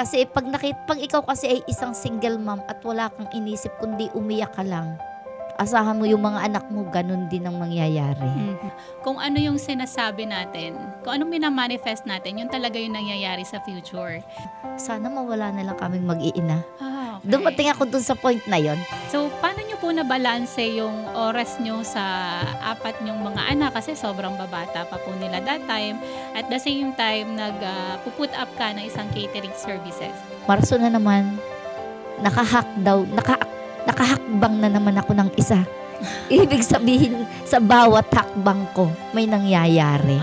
Kasi pag ikaw kasi ay isang single mom at wala kang inisip kundi umiyak ka lang, asahan mo yung mga anak mo, ganun din ang mangyayari. Kung ano yung sinasabi natin, kung anong minamanifest natin, yun talaga yung nangyayari sa future. Sana mawala na lang kaming mag-iina. Okay. Dumating ako dun sa point na yon. So, paano nyo po nabalanse yung oras nyo sa apat nyong mga anak? Kasi sobrang babata pa po nila that time. At the same time, nag-put up ka ng isang catering services. Marso na naman, nakahakbang na naman ako ng isa. Ibig sabihin, sa bawat hakbang ko, may nangyayari.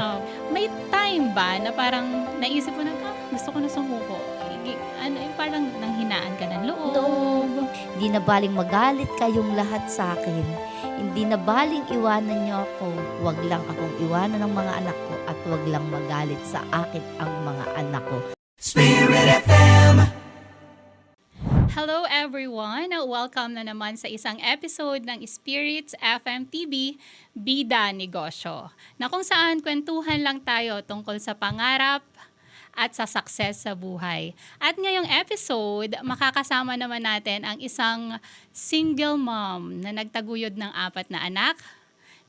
May time ba na parang naisip mo na, gusto ko na sumuko? Ano, yung parang nanghinaan ka ng loob? No, hindi na baling magalit kayong lahat sa akin. Hindi na baling iwanan niyo ako. Huwag lang akong iwanan ng mga anak ko at huwag lang magalit sa akin ang mga anak ko. Spirit FM. Hello everyone! Welcome na naman sa isang episode ng Spirits FM TV, Bida Negosyo, na kung saan kwentuhan lang tayo tungkol sa pangarap at sa success sa buhay. At ngayong episode, makakasama naman natin ang isang single mom na nagtaguyod ng 4 na anak,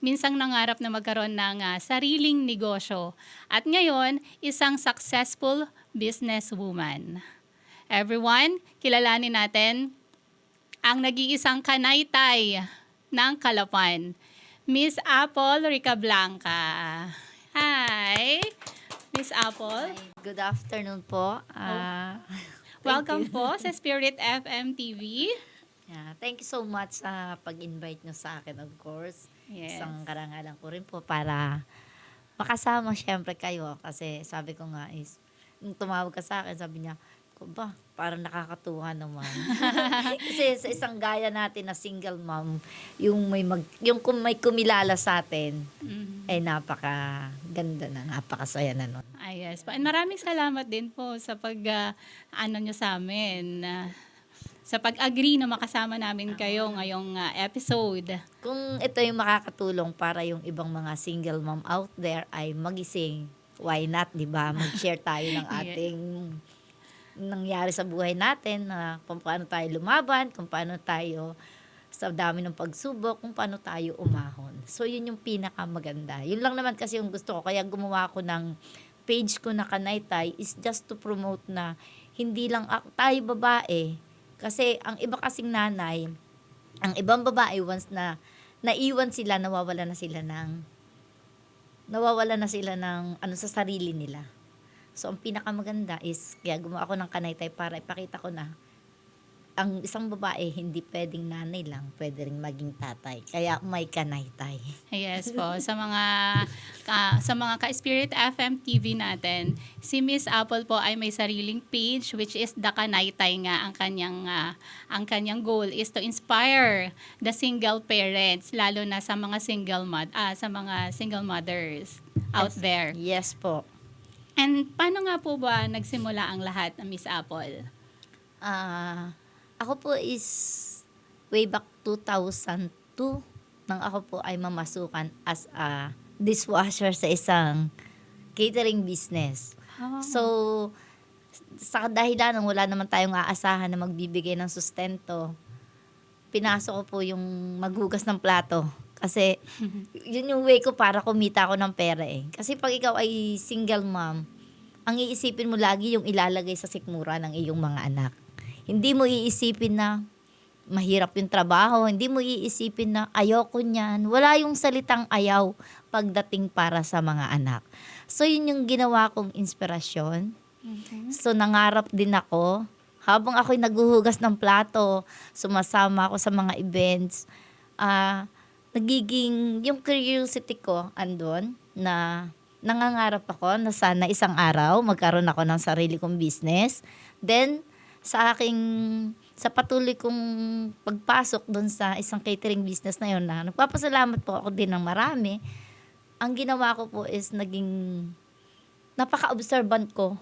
minsang nangarap na magkaroon ng sariling negosyo, at ngayon, isang successful businesswoman. Everyone, kilalanin natin ang nag-iisang kanaytay ng Calapan, Miss Apple Ricablanca. Hi! Miss Apple. Good afternoon po. Welcome po sa Spirit FM TV. Yeah, thank you so much sa pag-invite nyo sa akin, of course. Yes. Isang karangalan ko rin po para makasama syempre kayo. Kasi sabi ko nga is, nung tumawag ka sa akin, sabi niya, ba, parang nakakatuwa naman. Kasi sa isang gaya natin na single mom, yung may kumilala sa atin, ay napaka-ganda na, napakasaya na nun. Yes. Maraming salamat din po sa nyo sa amin. Sa pag-agree na makasama namin kayo ngayong episode. Kung ito yung makakatulong para yung ibang mga single mom out there ay magising, why not, di ba? Mag-share tayo ng ating nangyari sa buhay natin, na kung paano tayo lumaban, kung paano tayo sa dami ng pagsubok, kung paano tayo umahon. So, yun yung pinakamaganda. Yun lang naman kasi yung gusto ko. Kaya gumawa ko ng page ko na Kanaytay is just to promote na hindi lang tayo babae. Kasi ang iba kasing nanay, ang ibang babae once na naiwan sila, nawawala na sila ng ano sa sarili nila. So, ang pinakamaganda is, kaya gumawa ako ng Kanaytay para ipakita ko na ang isang babae, hindi pwedeng nanay lang, pwede rin maging tatay. Kaya may Kanaytay. Yes po. Sa mga ka-Spirit FM TV natin, si Miss Apple po ay may sariling page which is The Kanaytay nga. Ang kanyang goal is to inspire the single parents, lalo na sa mga single mothers out there. Yes po. And paano nga po ba nagsimula ang lahat, Miss Apple? Ako po is way back 2002 nang ako po ay mamasukan as a dishwasher sa isang catering business. So, sa dahilan ng wala naman tayong aasahan na magbibigay ng sustento, pinasok ko po yung maghugas ng plato. Kasi, yun yung way ko para kumita ako ng pera eh. Kasi pag ikaw ay single mom, ang iisipin mo lagi yung ilalagay sa sikmura ng iyong mga anak. Hindi mo iisipin na mahirap yung trabaho. Hindi mo iisipin na ayoko niyan. Wala yung salitang ayaw pagdating para sa mga anak. So, yun yung ginawa kong inspirasyon. So, nangarap din ako. Habang ako'y naghuhugas ng plato, sumasama ako sa mga events, nagiging yung curiosity ko andun na nangangarap ako na sana isang araw magkaroon ako ng sarili kong business. Then, sa patuloy kong pagpasok doon sa isang catering business na yun, na nagpapasalamat po ako din ng marami, ang ginawa ko po is naging napaka-observant ko.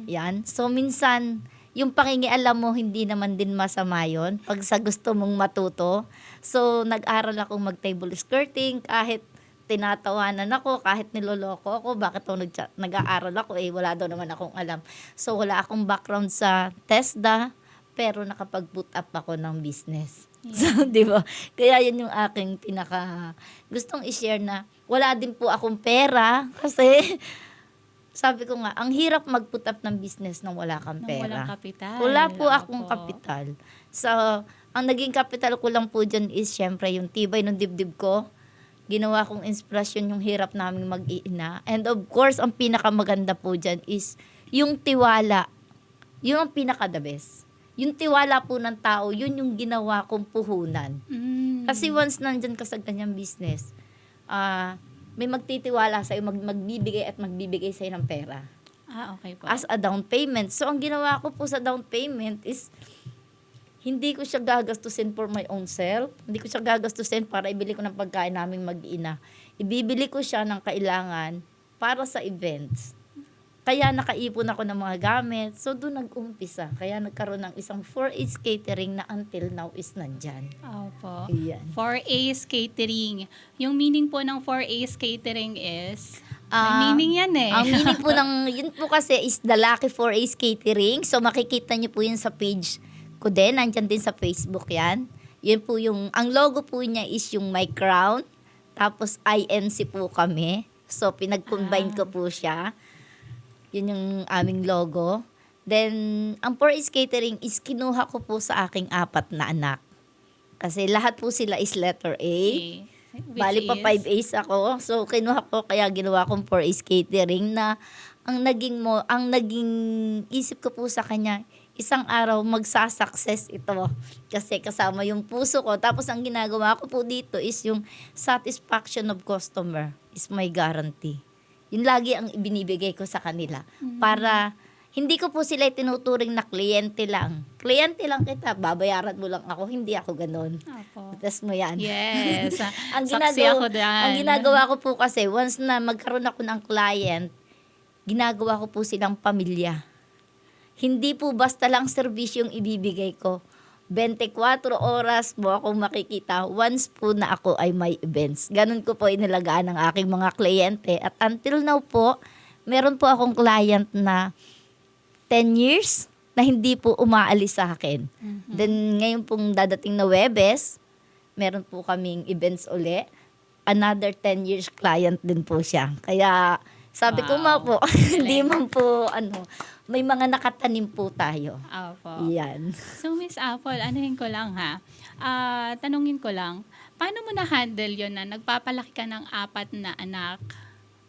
Yan. So, minsan, yung pangingialam mo, hindi naman din masama yun pag sa gusto mong matuto. So, nag-aral akong mag-table skirting kahit tinatawanan ako kahit niloloko ako. Bakit ako nag-aaral ako wala daw naman akong alam. So wala akong background sa TESDA pero nakapag-boot up ako ng business. So, di ba? Kaya yun yung aking pinaka gustong i-share na wala din po akong pera kasi sabi ko nga, ang hirap mag-put up ng business nang wala kang Nang pera. walang kapital. Wala po akong Opo. kapital. So, ang naging kapital ko lang po dyan is syempre yung tibay ng dibdib ko. Ginawa kong inspirasyon yung hirap namin mag-iina. And of course, ang pinakamaganda po dyan is yung tiwala. Yun ang pinaka-the best. Yung tiwala po ng tao, yun yung ginawa kong puhunan. Kasi once nandyan ka sa ganyang business, may magtitiwala sa'yo, magbibigay at magbibigay sa'yo ng pera. Okay po. As a down payment. So, ang ginawa ko po sa down payment is, hindi ko siya gagastusin for my own self. Hindi ko siya gagastusin para ibili ko ng pagkain naming mag-ina. Ibibili ko siya ng kailangan para sa events. Kaya nakaipon ako ng mga gamit. So, doon nag-umpisa. Kaya nagkaroon ng isang 4H catering na until now is nandyan. Opo. Ayan. 4A's Catering. Yung meaning po ng 4A's Catering is, Ah, may meaning yan eh. Ang meaning po yun po kasi is the Lucky 4A's Catering. So, makikita niyo po yun sa page ko din. Nandyan din sa Facebook yan. Yun po ang logo po niya is yung my crown. Tapos, INC po kami. So, pinag-combine ko po siya. Yun yung aming logo. Then, ang 4A's Catering is kinuha ko po sa aking 4 na anak. Kasi lahat po sila is letter A. Which Bali pa is? 5A's ako. So, kinuha ko, kaya ginawa kong 4A's Catering na ang naging isip ko po sa kanya, isang araw magsasucess ito. Kasi kasama yung puso ko. Tapos ang ginagawa ko po dito is yung satisfaction of customer is my guarantee. Yun lagi ang ibinibigay ko sa kanila. Para hindi ko po sila tinuturing na kliyente lang. Kliyente lang kita, babayaran mo lang ako. Hindi ako ganun. Opo. Test mo yan. Yes. ang Saksi ako dyan. ang ginagawa ko po kasi, once na magkaroon ako ng client, ginagawa ko po silang pamilya. Hindi po basta lang servisyo yung ibibigay ko. 24 oras mo akong makikita once po na ako ay may events. Ganun ko po inalagaan ng aking mga kliyente. At until now po, meron po akong client na 10 years na hindi po umaalis sa akin. Then ngayon pong dadating na Webes, meron po kaming events uli. Another 10 years client din po siya. Kaya sabi ko Wow. po, hindi man po may mga nakatanim po tayo. Opo. Yan. So, Miss Apple, anuhin ko lang ha. Tanungin ko lang, paano mo na-handle yon na nagpapalaki ka ng 4 na anak,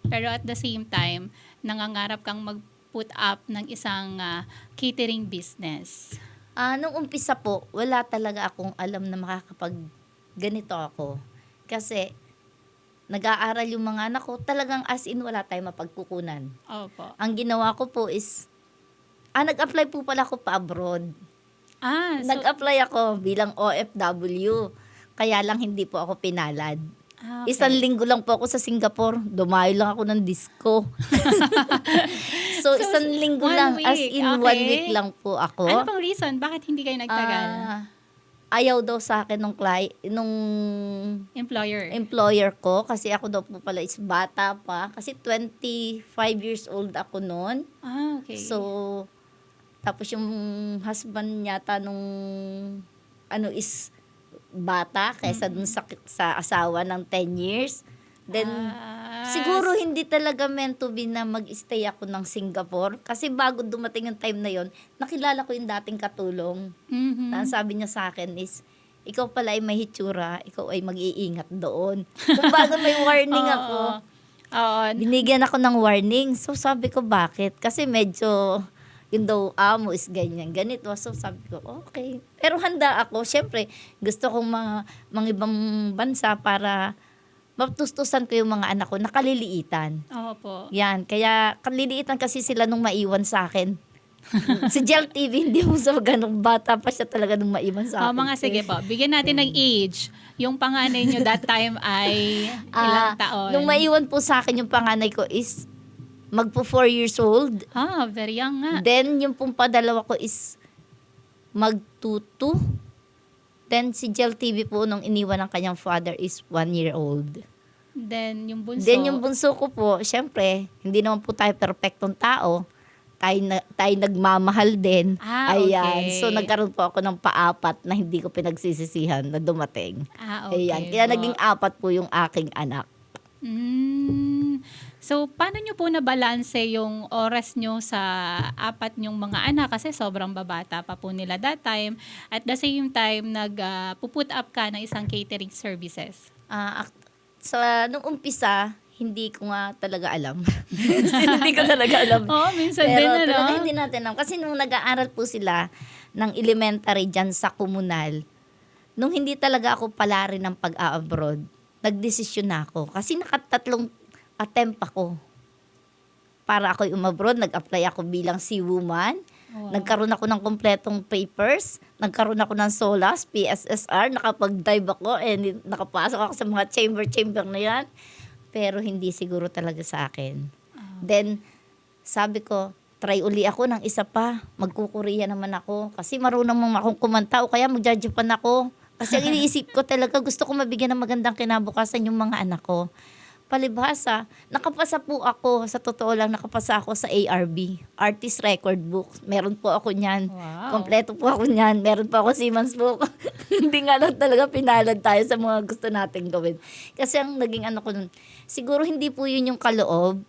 pero at the same time, nangangarap kang mag-put up ng isang catering business? Nung umpisa po, wala talaga akong alam na makakapag ganito ako. Kasi, nag-aaral yung mga anak ko, talagang as in wala tayong mapagkukunan. Opo. Ang ginawa ko po is, nag-apply po pala ako pa abroad. So, Nag-apply ako bilang OFW. Kaya lang hindi po ako pinalad. okay. Isang linggo lang po ako sa Singapore. Dumayo lang ako ng disco. so, isang linggo 1 lang. As week, in, okay. 1 week lang po ako. Ano pang reason? Bakit hindi kayo nagtagal? Ayaw daw sa akin nung Employer? employer ko. Kasi ako daw po pala is bata pa. Kasi 25 years old ako noon. Okay. So, tapos yung husband yata nung is bata kaysa dun sa asawa ng 10 years. Then, siguro hindi talaga meant to be na mag-stay ako ng Singapore. Kasi bago dumating yung time na yon, nakilala ko yung dating katulong. Mhm. Ang sabi niya sa akin is, ikaw pala ay may hitsura, ikaw ay mag-iingat doon. Kung bago may warning ako, Oo. binigyan ako ng warning. So sabi ko, bakit? Kasi medyo, yun daw amo is ganyan, ganito. So sabi ko, okay. Pero handa ako. Siyempre, gusto kong mga ibang bansa para matustusan ko yung mga anak ko na kaliliitan. Opo. Yan. Kaya kaliliitan kasi sila nung maiwan sa akin. Si Jel TV, hindi mo sa ganong bata pa siya talaga nung maiwan sa akin. Mga sige po, bigyan natin ng age. Yung panganay nyo that time ay ilang taon? Nung maiwan po sa akin yung panganay ko is magpo 4 years old. Very young nga. Then yung pong padalawa ko is magtutu. Then si Jel TV po nung iniwan ng kanyang father is 1 year old. Then, yung bunso. Then yung bunso ko po, syempre, hindi naman po tayo perfectong tao. Tayo nagmamahal din. Ayan. Okay. So nagkaroon po ako ng paapat na hindi ko pinagsisisihan na dumating. Okay Ayan. Kaya po. naging apat po yung aking anak. So, paano nyo po nabalanse yung oras nyo sa apat nyong mga anak? Kasi sobrang babata pa po nila that time. At the same time, puput up ka ng isang catering services. Nung umpisa, hindi ko nga talaga alam. Hindi ko talaga alam. Oo, minsan Pero din, ano? talaga hindi natin alam. Kasi nung nag-aaral po sila ng elementary dyan sa komunal, nung hindi talaga ako pala rin ng pag-a-abroad, nagdesisyon na ako. Kasi nakatatlong attempt ako. Para ako umabroad, nag-apply ako bilang seawoman. Wow. Nagkaroon ako ng kompletong papers. Nagkaroon ako ng SOLAS, PSSR. Nakapag-dive ako and nakapasok ako sa mga chamber na yan. Pero hindi siguro talaga sa akin. Then, sabi ko, try uli ako ng isa pa. Magkukorea naman ako. Kasi marunong mo akong kumanta o kaya magja-Japan ako. Kasi ang iniisip ko talaga, gusto ko mabigyan ng magandang kinabukasan yung mga anak ko. Palibhasa, nakapasa po ako, sa totoo lang, nakapasa ako sa ARB, Artist Record Book. Meron po ako niyan. Wow. Kompleto po ako niyan. Meron po ako Siemens Book. Hindi nga lang talaga pinalad tayo sa mga gusto nating gawin. Kasi ang naging ano ko nun, siguro hindi po yun yung kaloob.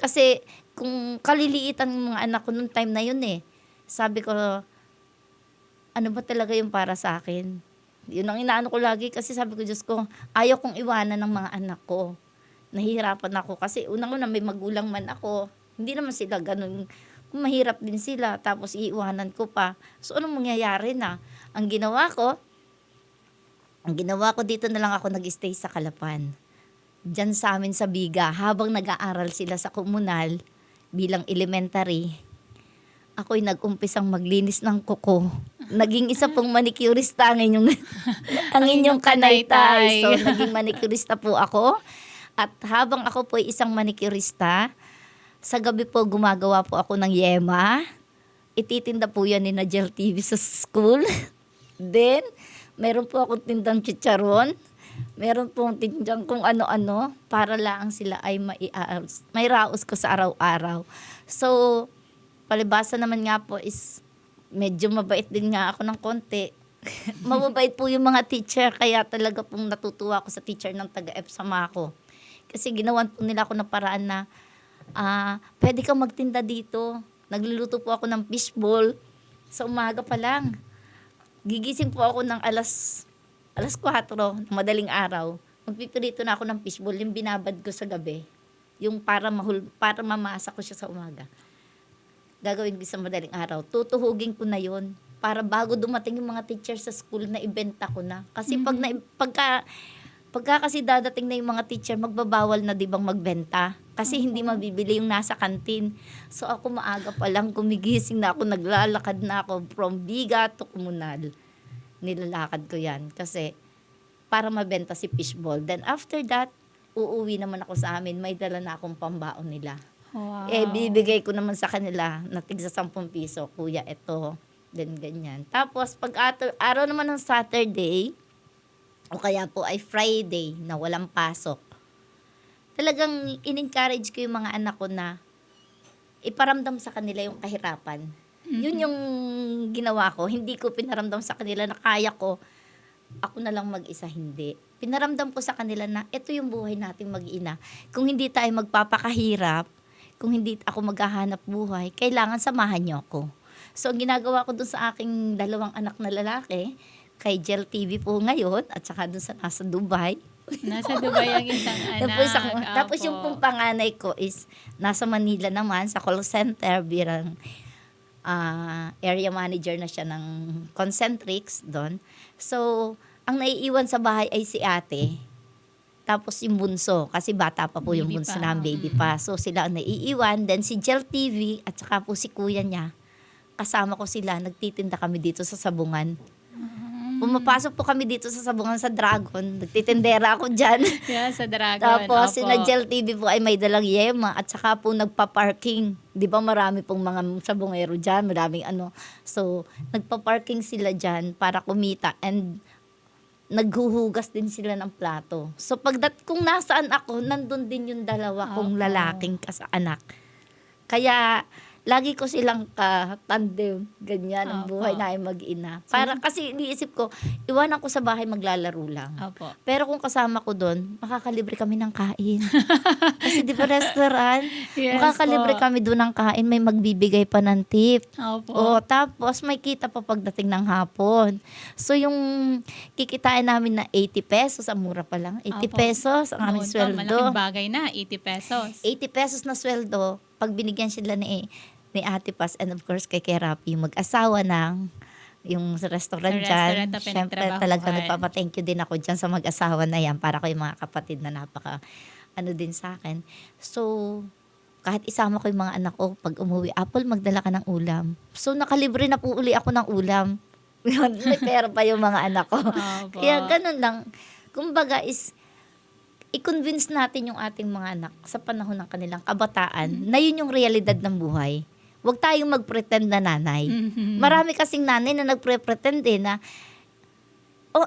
Kasi kung kaliliitan ng mga anak ko nung time na yun sabi ko, ano ba talaga yung para sa akin? Yun ang inaano ko lagi kasi sabi ko, Diyos ko, ayaw kong iwanan ng mga anak ko. Nahihirapan ako kasi unang-una may magulang man ako. Hindi naman sila ganun. Mahirap din sila tapos iiwanan ko pa. So anong mangyayari na? Ang ginawa ko dito na lang ako nag-stay sa Calapan. Diyan sa amin sa Biga habang nag-aaral sila sa komunal bilang elementary. Ako'y nag-umpisang maglinis ng kuko. Naging isa pong manicurista ang inyong kanaytay. So, naging manicurista po ako. At habang ako po ay isang manicurista, sa gabi po gumagawa po ako ng yema. Ititinda po yan ni Najel TV sa school. Then, meron po akong tindang chicharon. Meron pong tindang kung ano-ano para lang sila ay may raos ko sa araw-araw. So, palibasa naman nga po is medyo mabait din nga ako ng konti. Mababait po yung mga teacher, kaya talaga pong natutuwa ako sa teacher ng taga-EPSAMA ko. Kasi ginawan po nila ako ng paraan na, pwede kang magtinda dito. Nagluluto po ako ng fishball sa umaga pa lang. Gigising po ako ng alas 4 ng madaling araw. Magpipirito na ako ng fishball, yung binabad ko sa gabi. Yung para mamasa ko siya sa umaga. Gagawin ko sa madaling araw. Tutuhugin ko na yon para bago dumating yung mga teacher sa school na ibenta ko na. Kasi pagka kasi dadating na yung mga teacher, magbabawal na 'di bang magbenta. Kasi hindi mabibili yung nasa kantin. So ako maaga pa lang gumigising na ako, naglalakad na ako from Biga to Komunal. Nilalakad ko yan kasi para mabenta si fishball. Then after that, uuwi naman ako sa amin. May dala na akong pambaon nila. Wow. Bibigay ko naman sa kanila na tigsa 10 piso. Kuya, ito. Then ganyan. Tapos, pag araw naman ng Saturday, o kaya po ay Friday na walang pasok, talagang in-encourage ko yung mga anak ko na iparamdam sa kanila yung kahirapan. Yun yung ginawa ko. Hindi ko pinaramdam sa kanila na kaya ko, ako na lang mag-isa, hindi. Pinaramdam ko sa kanila na ito yung buhay natin mag-ina. Kung hindi tayo magpapakahirap, kung hindi ako maghahanap buhay, kailangan samahan niyo ako. So, ang ginagawa ko dun sa aking 2 anak na lalaki, kay Jel TV po ngayon, at saka dun sa nasa Dubai. Nasa Dubai ang isang anak. Tapos yung pong panganay ko is nasa Manila naman, sa call center, birang area manager na siya ng Concentrix doon. So, ang naiiwan sa bahay ay si ate. Tapos yung bunso, kasi bata pa po yung Baby bunso pa. na, baby pa. So sila ang naiiwan. Then si Jel TV at saka po si kuya niya, kasama ko sila, nagtitinda kami dito sa Sabungan. Pumapasok po kami dito sa Sabungan sa Dragon. Nagtitindera ako dyan. Yeah, sa Dragon. Tapos si Opo. Jel TV po ay may dalang yema at saka po nagpa-parking. Di ba marami pong mga sabungero dyan, maraming ano. So nagpa-parking sila dyan para kumita. And naghuhugas din sila ng plato. So kung nasaan ako, nandun din yung dalawa kong Opo. lalaking anak. Kaya lagi ko silang ka-tandem, ganyan ang Opo. buhay namin mag-ina. Para kasi iniisip ko, iwanan ko sa bahay maglalaro lang. Opo. Pero kung kasama ko doon, makakalibre kami ng kain. Kasi di ba restaurant, Yes makakalibre po. kami doon ng kain, may magbibigay pa ng tip. Opo. O, tapos may kita pa pagdating ng hapon. So yung kikitain namin na 80 pesos, ang mura pa lang, 80 Opo. pesos ang aming Noon po, sweldo. malaking bagay na, 80 pesos. 80 pesos na sweldo, pag binigyan sila ni Ate Paz and of course kay Rapi, yung mag-asawa ng yung sa restaurant Sa dyan. restaurant na Siyempre pinagtrabahuhan. talaga nagpapa-thank you din ako dyan sa mag-asawa na yan para ko yung mga kapatid na napaka din sa akin. So, kahit isama ko yung mga anak ko, pag umuwi, Apple, magdala ka ng ulam. So, nakalibre na po uli ako ng ulam. May pera pa yung mga anak ko. Opo. Kaya ganun lang. Kumbaga is, i-convince natin yung ating mga anak sa panahon ng kanilang kabataan na yun yung realidad ng buhay. Huwag tayong mag-pretend na nanay. Mhm. Marami kasing nanay na nagpre-pretend na,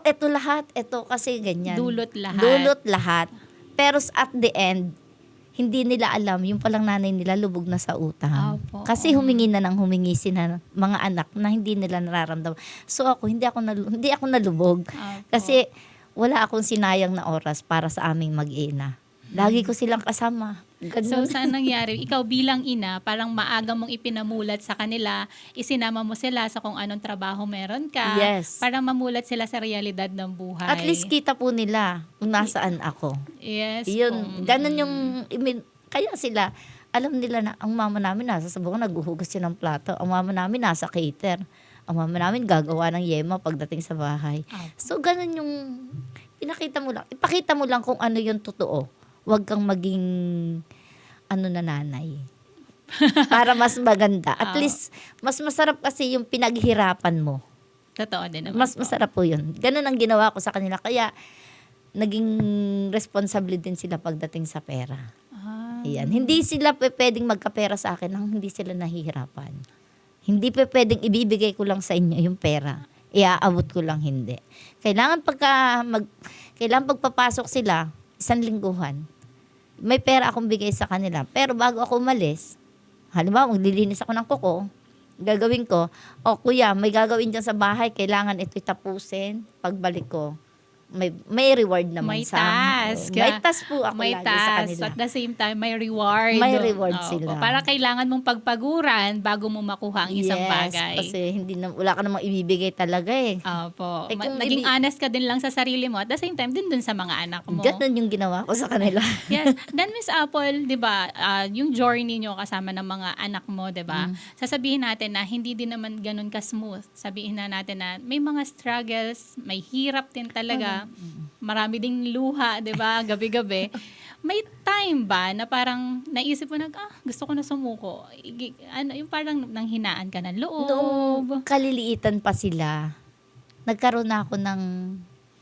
eto lahat, eto kasi ganyan. Dulot lahat. Dulot lahat. Pero at the end, hindi nila alam, yung palang nanay nila lubog na sa utang. Opo. Kasi humingi na ng humingi sila mga anak na hindi nila nararamdaman. So ako, hindi ako nalubog. Opo. Kasi wala akong sinayang na oras para sa aming mag-ina. Lagi ko silang kasama. So, Ganun. saan nangyari? Ikaw bilang ina, parang maaga mong ipinamulat sa kanila, isinama mo sila sa kung anong trabaho meron ka, Yes. para mamulat sila sa realidad ng buhay. At least kita po nila kung nasaan ako. Yes. Yun, ganun yung, kaya sila, alam nila na ang mama namin nasa sabungan, naghuhugas siya ng plato. Ang mama namin nasa cater. Ang mama namin gagawa ng yema pagdating sa bahay. Opo. So, ganun yung, ipakita mo lang kung ano yung totoo. Huwag kang maging, na nanay. Para mas maganda. At least, mas masarap kasi yung pinaghirapan mo. Totoo din naman Mas po. masarap po yun. Ganun ang ginawa ko sa kanila. Kaya, naging responsable din sila pagdating sa pera. Ah. Ayan. Hindi sila pwedeng magkapera sa akin nang hindi sila nahihirapan. Hindi pwedeng ibibigay ko lang sa inyo yung pera. Iaabot ko lang hindi. Kailangan pagpapasok sila, 1 lingguhan, may pera akong bigay sa kanila. Pero bago ako umalis, halimbawa maglilinis ako ng kuko, gagawin ko, kuya, may gagawin dyan sa bahay, kailangan ito'y tapusin. Pagbalik ko, may reward naman May sa task. May task po ako May lagi sa task. kanila. At the same time, may reward. May reward Opo. sila. Para kailangan mong pagpaguran bago mo makuha ang isang bagay. Kasi wala ka namang ibibigay talaga eh. Opo. Kung Naging honest ka din lang sa sarili mo at the same time din dun sa mga anak mo. Ganun yung ginawa ko sa kanila. Yes. Then Miss Apple, 'di ba, yung journey nyo kasama ng mga anak mo, 'di ba? Sasabihin natin na hindi din naman ganun ka-smooth. Sabihin na natin na may mga struggles, may hirap din talaga. Marami ding luha, 'di ba? Gabi-gabi. May time ba na parang naisip mo gusto ko na sumuko. Yung parang nanghinaan ka ng loob. Noong kaliliitan pa sila, nagkaroon na ako ng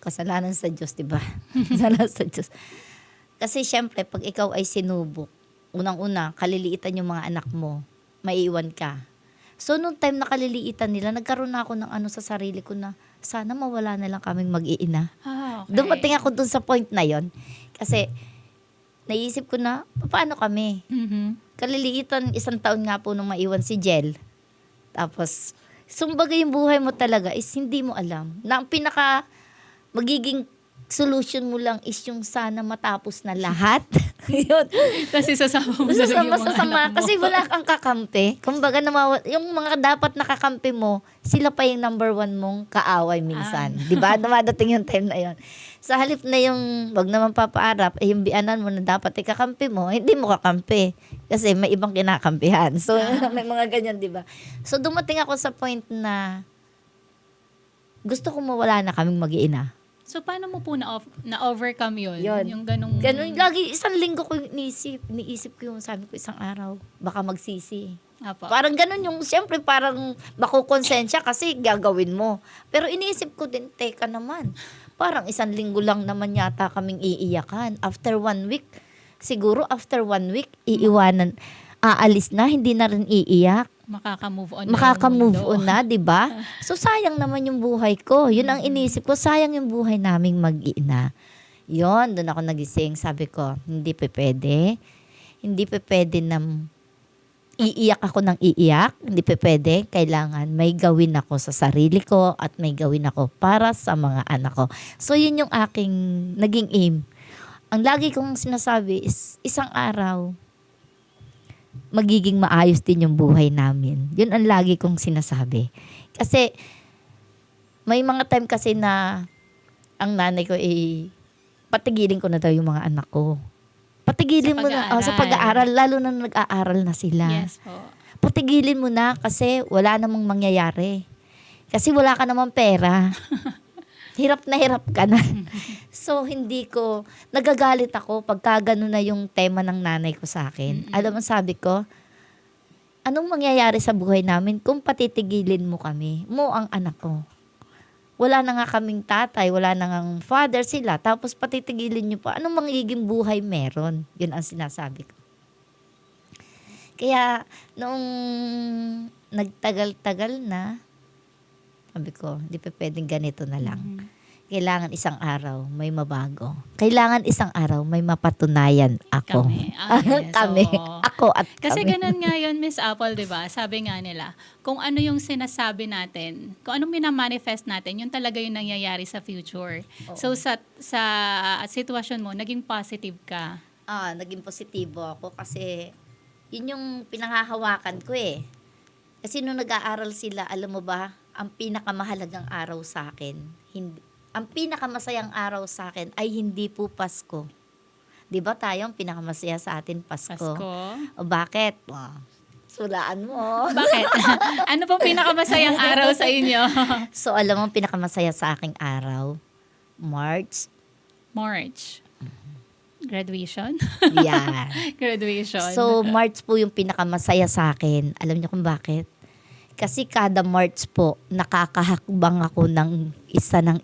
kasalanan sa Diyos, di ba? Kasalanan sa Diyos. Kasi syempre, pag ikaw ay sinubok, unang-una, kaliliitan yung mga anak mo, maiiwan ka. So, nung time na kaliliitan nila, nagkaroon na ako ng sa sarili ko na, sana mawala na lang kaming mag-iina. Okay. Dumating ako dun sa point na yon. Kasi, naisip ko na, paano kami? Mhm. Kaliliitan, 1 taon nga po nung maiwan si Jel. Tapos, sumbaga yung buhay mo talaga is hindi mo alam. Na ang magiging solution mo lang is yung sana matapos na lahat. Yun. Kasi sasama mo na lang yung mga Sasama, anak mo. kasi wala kang kakampi. Kumbaga, yung mga dapat nakakampi mo, sila pa yung number 1 mong kaaway minsan. Di ba? Dumadating yung time na yon. Sa halip na yung, wag naman papaarap, yung bianan mo na dapat ikakampi mo, hindi mo kakampi. Kasi may ibang kinakampihan. So, may mga ganyan, di ba? So, dumating ako sa point na gusto ko mawala na kaming mag-iina. So, paano mo po na-overcome yun? Yun. Yung ganong... Ganun, lagi, 1 linggo ko iniisip ko yung sabi ko, isang araw, baka magsisi. Apo. Parang ganun yung, siyempre parang makukonsensya kasi gagawin mo. Pero iniisip ko din, teka naman, parang 1 linggo lang naman yata kaming iiyakan. After 1 week, siguro after 1 week, iiwanan, aalis na, hindi na rin iiyak. Makaka-move on makaka-move na yung on mundo. na, 'di ba? So sayang naman yung buhay ko. Yun ang inisip ko, sayang yung buhay naming mag-ina. Yun, doon ako nagising. Sabi ko, hindi pa pwede. Hindi pa pwede na iiyak ako ng iiyak. Hindi pa pwede. Kailangan may gawin ako sa sarili ko at may gawin ako para sa mga anak ko. So yun yung aking naging aim. Ang lagi kong sinasabi is, isang araw, magiging maayos din yung buhay namin. Yun ang lagi kong sinasabi. Kasi, may mga time kasi na ang nanay ko patigilin ko na daw yung mga anak ko. Patigilin Sa mo na, sa pag-aaral. pag-aaral, lalo na nag-aaral na sila. Yes po. Patigilin mo na kasi wala namang mangyayari. Kasi wala ka namang pera. Hirap ka na. So, nagagalit ako pagka gano'n na yung tema ng nanay ko sa akin. Alam mo, sabi ko, anong mangyayari sa buhay namin kung patitigilin mo kami, mo ang anak ko? Wala na nga kaming tatay, wala na nga father sila, tapos patitigilin nyo pa, anong magiging buhay meron? Yun ang sinasabi ko. Kaya, noong nagtagal-tagal na, sabi ko, di pa pwedeng ganito na lang. Kailangan isang araw may mabago. Kailangan isang araw may mapatunayan ako. Kami. Yes, Kami. oo. Ako at Kasi kami. ganun nga yun, Miss Apple, di ba? Sabi nga nila, kung ano yung sinasabi natin, kung anong minamanifest natin, yun talaga yung nangyayari sa future. So, sa sitwasyon mo, naging positive ka. Naging positibo ako kasi yun yung pinanghahawakan ko eh. Kasi nung nag-aaral sila, alam mo ba, ang pinakamahalagang araw sa akin, ang pinakamasayang araw sa akin ay hindi po Pasko. 'Di ba tayo ang pinakamasaya sa atin Pasko? Pasko. O bakit? Sulaan mo. Bakit? Ano pong pinakamasayang araw sa inyo? So alam mo ang pinakamasaya sa aking araw? March. March. Graduation? Yan. Graduation. So March po yung pinakamasaya sa akin. Alam niyo kung bakit? Kasi kada March po, nakakahakbang ako ng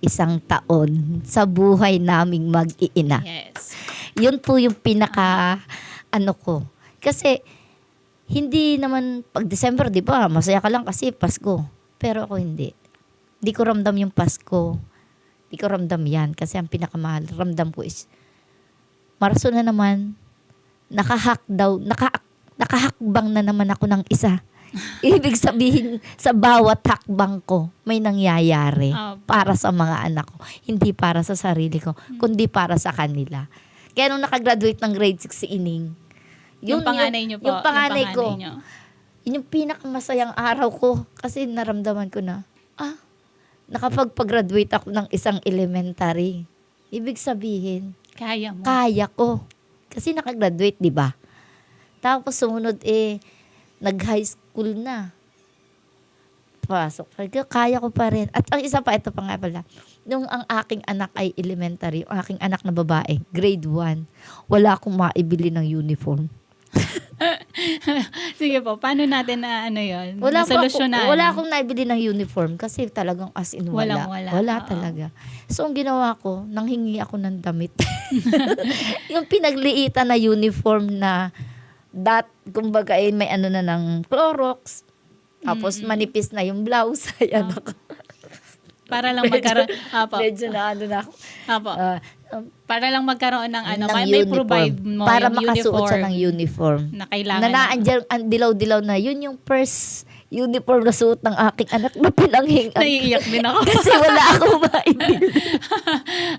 isang taon sa buhay naming mag-iina. Yes. Yun po yung ko. Kasi, hindi naman, pag December, di ba, masaya ka lang kasi Pasko. Pero ako hindi. Di ko ramdam yung Pasko. Di ko ramdam yan. Kasi ang pinakamahal, ramdam ko is, maraso na naman, nakahakbang na naman ako ng isa. Ibig sabihin, sa bawat hakbang ko, may nangyayari para sa mga anak ko. Hindi para sa sarili ko, kundi para sa kanila. Kaya nung nakagraduate ng grade 6 si Ining, Yung panganay niyo po. Yung panganay ko, niyo. yun yung pinakamasayang araw ko. Kasi naramdaman ko na, nakapag-graduate ako ng isang elementary. Ibig sabihin, Kaya mo. kaya ko. Kasi nakagraduate, di ba? Tapos sumunod nag-high school na. Pasok. Kaya ko pa rin. At ang isa pa, ito pa nga pala. Nung ang aking anak ay elementary, ang aking anak na babae, grade 1, wala akong maibili ng uniform. Sige po, paano natin na yun? Wala Nasolusyonan? akong naibili ng uniform kasi talagang as in wala. Walang-wala. Wala Oo. talaga. So, ang ginawa ko, nanghingi ako ng damit. Yung pinagliitan na uniform na kumbaga may ano na ng Clorox. Tapos manipis na yung blouse. Ayan ako. Para lang magkaroon. Apo. Medyo na ano na ako. Apo. Para lang magkaroon ng ng may uniform. provide mo Para yung makasuot siya uniform ng uniform. na kailangan. Na naandyan, ang dilaw-dilaw na, yun yung first uniform na suot ng aking anak na pinanghingan. Naiiyak din ako. Kasi wala akong maibili.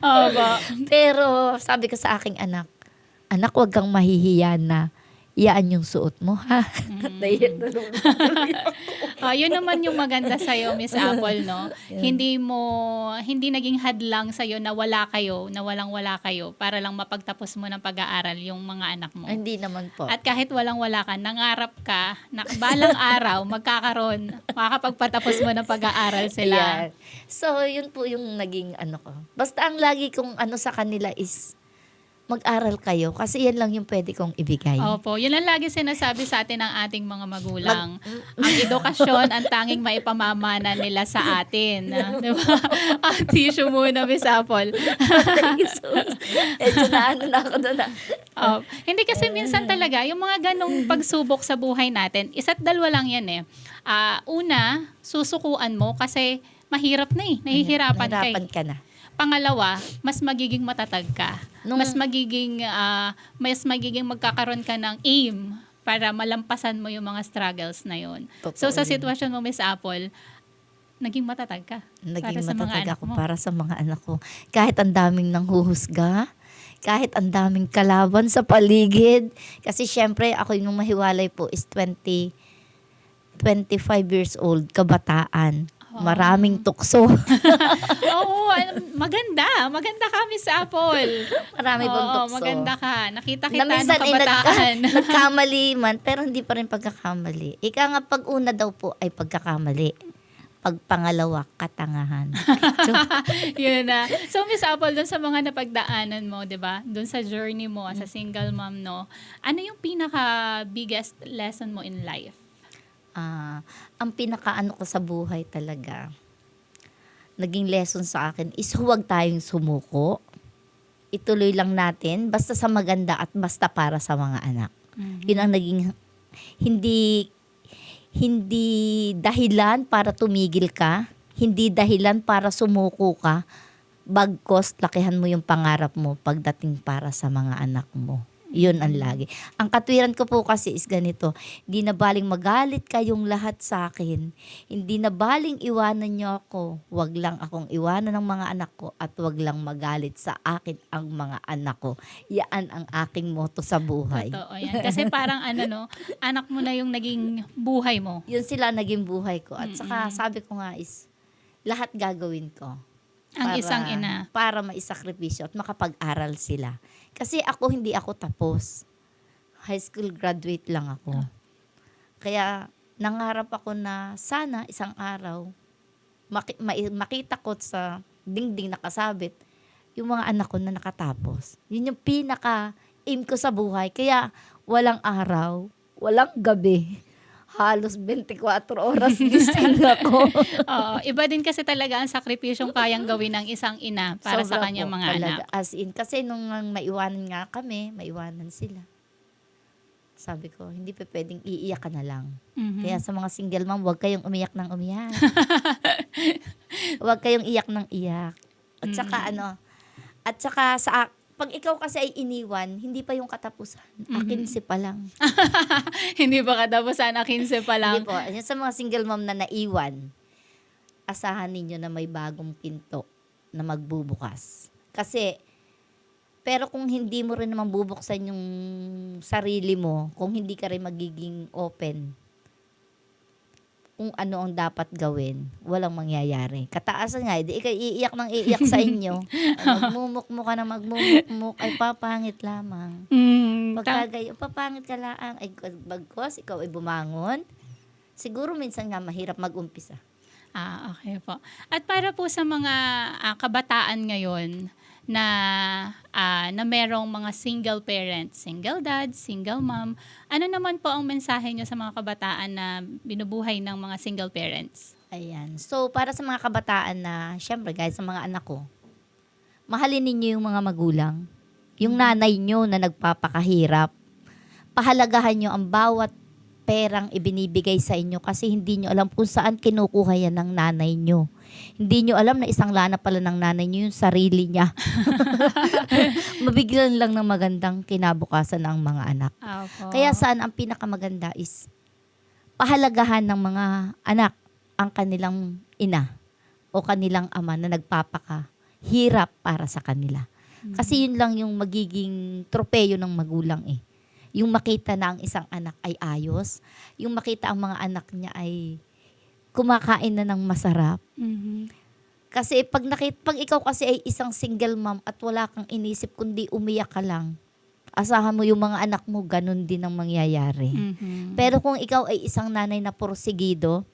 Opo. Pero sabi ko sa aking anak, huwag kang mahihiya na iyaan yung suot mo, ha? Naiyak na naman. Yun naman yung maganda sa'yo, Miss Apple, no? Hindi naging hadlang sa'yo na walang-wala kayo para lang mapagtapos mo ng pag-aaral yung mga anak mo. Hindi naman po. At kahit walang-wala ka, nangarap ka na balang araw, makakapagpatapos mo ng pag-aaral sila. Ayan. So, yun po yung naging ko. Basta ang lagi kong sa kanila is, mag-aral kayo kasi yan lang yung pwede kong ibigay. Opo, yun ang lagi sinasabi sa atin ng ating mga magulang. Ang edukasyon ang tanging maipamamana nila sa atin. Di ba? Tissue muna, Miss Apple. So, medyo na ako doon. Hindi kasi minsan talaga, yung mga ganong pagsubok sa buhay natin, isa't dalawa lang yan eh. Una, susukuan mo kasi mahirap na eh. Nahihirapan ka eh. Nahirapan ka na. Pangalawa, mas magiging matatag ka. Mas magiging magkakaroon ka ng aim para malampasan mo yung mga struggles na yun. Totoo So sa yun. sitwasyon mo, Miss Apple, naging matatag ka. Naging para sa mga matatag anak ako mo. para sa mga anak ko. Kahit ang daming nanghuhusga, kahit ang daming kalaban sa paligid. Kasi syempre, ako yung mahiwalay po is 25 years old, kabataan. Maraming tukso. Oo, maganda. Maganda ka, Miss Apple. Marami pong Oo, tukso. maganda ka. Nakita kita Na minsan ng kabataan. nagkamali man, pero hindi pa rin pagkakamali. Ika nga, pag una daw po ay pagkakamali. Pag pangalawa, katangahan. Yun na. So, Miss Apple, dun sa mga napagdaanan mo, di ba? Dun sa journey mo as a single mom, no? Ano yung pinaka-biggest lesson mo in life? Ang pinakaano ko sa buhay talaga, naging lesson sa akin is huwag tayong sumuko. Ituloy lang natin, basta sa maganda at basta para sa mga anak. Yun ang naging, hindi dahilan para tumigil ka, hindi dahilan para sumuko ka, bagkos lakihan mo yung pangarap mo pagdating para sa mga anak mo. Yun ang lagi. Ang katwiran ko po kasi is ganito, hindi na baling magalit kayong lahat sa akin. Hindi na baling iwanan niyo ako. Wag lang akong iwanan ng mga anak ko at wag lang magalit sa akin ang mga anak ko. Yan ang aking motto sa buhay. Totoo yan. Kasi parang anak mo na yung naging buhay mo. Yun sila naging buhay ko. At saka sabi ko nga is, lahat gagawin ko. Ang isang ina. Para maisakripisyo at makapag-aral sila. Kasi hindi ako tapos. High school graduate lang ako. Kaya nangarap ako na sana isang araw makita ko sa dingding nakasabit yung mga anak ko na nakatapos. Yun yung pinaka-aim ko sa buhay. Kaya walang araw, walang gabi. Halos 24 oras gising ako. Oo, iba din kasi talaga ang sakripisyong kayang gawin ng isang ina para sa Sobra kanyang po, mga talaga. anak. As in, kasi nung maiwanan nga kami, maiwanan sila. Sabi ko, hindi pa pwedeng iiyak ka na lang. Kaya sa mga single mom, huwag kayong umiyak ng umiyak. Huwag kayong iyak ng iyak. At saka pag ikaw kasi ay iniwan, hindi pa yung katapusan. Akin si pa lang. Hindi ba katapusan na 15 pa lang? Hindi po. Yan sa mga single mom na naiwan, asahan ninyo na may bagong pinto na magbubukas. Kasi, pero kung hindi mo rin naman bubuksan yung sarili mo, kung hindi ka rin magiging open, kung ano ang dapat gawin, walang mangyayari. Kataasan nga, di ikaw iiyak ng iiyak sa inyo. Magmumukmuk ka na magmumukmuk, ay papangit lamang. Pagkagayo, papangit ka lang, ay bagkos, ikaw ay bumangon. Siguro minsan nga mahirap mag-umpisa. Okay po. At para po sa mga kabataan ngayon na merong mga single parents, single dad, single mom, ano naman po ang mensahe nyo sa mga kabataan na binubuhay ng mga single parents? Ayan. So, para sa mga kabataan na, syempre guys, sa mga anak ko, mahalin ninyo yung mga magulang. Yung nanay nyo na nagpapakahirap. Pahalagahan nyo ang bawat perang ibinibigay sa inyo kasi hindi nyo alam kung saan kinukuha yan ng nanay nyo. Hindi nyo alam na isang lana pala ng nanay nyo yung sarili niya. Mabigyan lang ng magandang kinabukasan ng mga anak. Kaya saan ang pinakamaganda is pahalagahan ng mga anak ang kanilang ina o kanilang ama na nagpapakahirap para sa kanila. Kasi yun lang yung magiging tropeyo ng magulang eh. Yung makita na ang isang anak ay ayos, yung makita ang mga anak niya ay kumakain na ng masarap. Kasi pag ikaw kasi ay isang single mom at wala kang inisip kundi umiyak ka lang, asahan mo yung mga anak mo, ganun din ang mangyayari. Pero kung ikaw ay isang nanay na porsigido,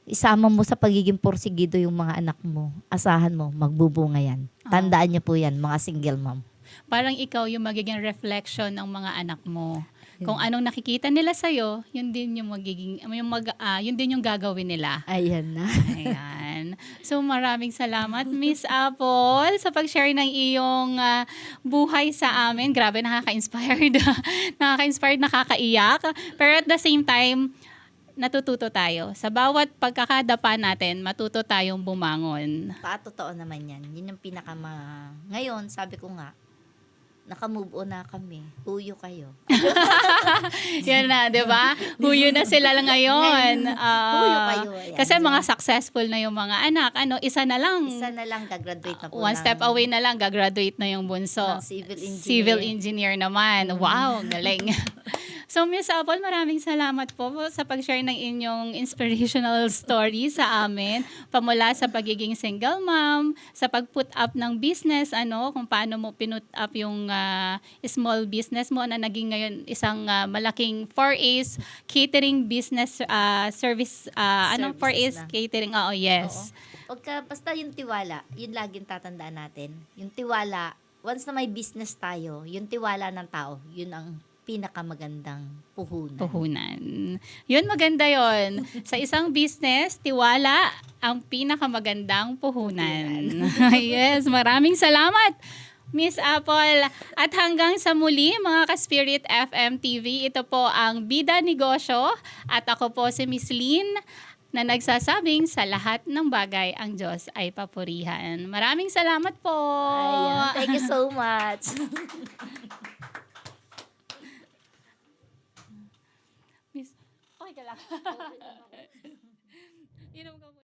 isama mo sa pagiging porsigido yung mga anak mo, asahan mo, magbubunga yan. Tandaan niyo po yan, mga single mom. parang ikaw yung magiging reflection ng mga anak mo. Kung anong nakikita nila sa'yo, yun din yung magiging, yun din yung gagawin nila. Ayan na. Ayan. So maraming salamat, Miss Apple, sa pag-share ng iyong buhay sa amin. Grabe, nakaka-inspired. Nakaka-inspired, nakakaiyak. Pero at the same time, natututo tayo. Sa bawat pagkakadapa natin, matuto tayong bumangon. Totoo naman yan. Yun yung ngayon, sabi ko nga, naka-move on na kami. Huyo kayo. Yan na, di ba? Huyo na sila lang ngayon. Huyo kayo. Ayan. Kasi mga successful na yung mga anak. Isa na lang. Isa na lang, gagraduate na po One step away na lang, gagraduate na yung bunso. ng civil engineer. Civil engineer naman. Wow, galing. So, Miss Apple, maraming salamat po sa pag-share ng inyong inspirational story sa amin. Pamula sa pagiging single mom, sa pag-put up ng business, kung paano mo pinut up yung small business mo na naging ngayon isang malaking 4A's catering business service. Anong 4A's na. catering? Oo, yes. Oo. Basta yung tiwala, yun laging tatandaan natin. Yung tiwala, once na may business tayo, yung tiwala ng tao, yun ang pinakamagandang puhunan. Puhunan. Yun, maganda yon. Sa isang business, tiwala ang pinakamagandang puhunan. Yes, maraming salamat, Miss Apple. At hanggang sa muli, mga ka-Spirit FM TV, ito po ang Bida Negosyo. At ako po si Miss Lynn, na nagsasabing sa lahat ng bagay ang Diyos ay papurihan. Maraming salamat po. Ayan. Thank you so much. Miss, okay ka lang. Inom ka muna.